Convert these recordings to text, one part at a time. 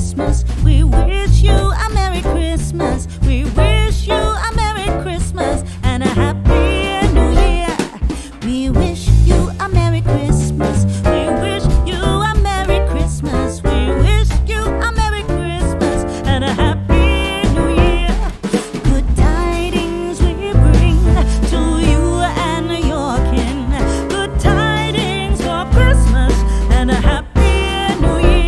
Christmas. We wish you a Merry Christmas. We wish you a Merry Christmas and a Happy New Year. We wish you a Merry Christmas. We wish you a Merry Christmas. We wish you a Merry Christmas and a Happy New Year. Good tidings we bring to you and your kin. Good tidings for Christmas and a Happy New Year.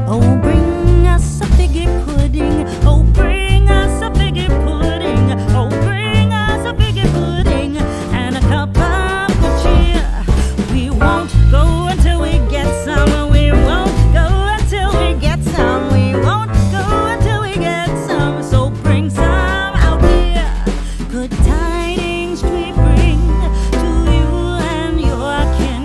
Oh, bring us a figgy pudding. Oh, bring us a figgy pudding. Oh, bring us a figgy pudding and a cup of good cheer. We won't go until we get some. We won't go until we get some. We won't go until we get some. So bring some out here. Good tidings we bring to you and your kin.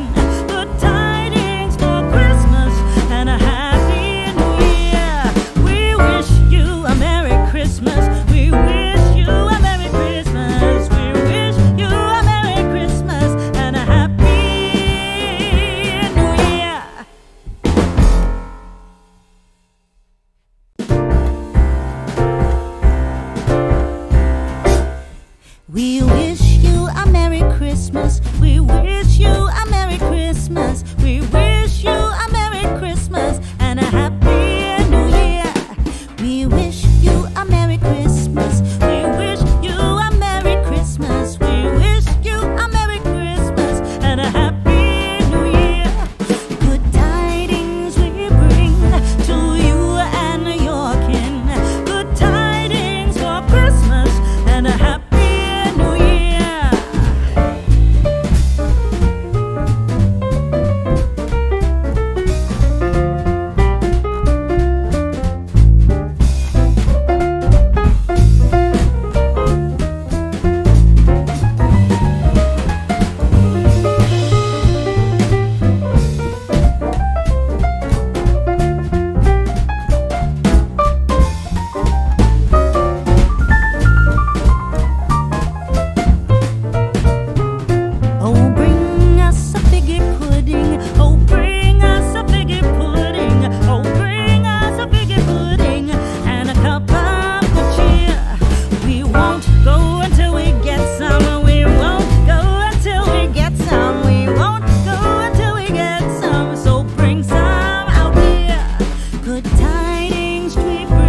Good tidings for Christmas and a Happy New Year. We wish you a Merry Christmas. We wish you a Merry Christmas. We wish you a Merry Christmas and a Happy New Year. We wish you a Merry Christmas. We wish you a Merry Christmas. We wish you a Merry Christmas and a Happy New Year. We wish you a Merry Christmas. We wish you a Merry Christmas. We wish you a Merry Christmas and a Happy New Year. Good tidings we bring to you and your kin. Good tidings for Christmas and a Happy New Year. Oh, bring us a figgy pudding. Oh, bring us a figgy pudding. Oh, bring us a figgy pudding and a cup of good cheer. We won't go until we get some. We won't go until we get some. We won't go until we get some. So bring some out here. Good tidings we bring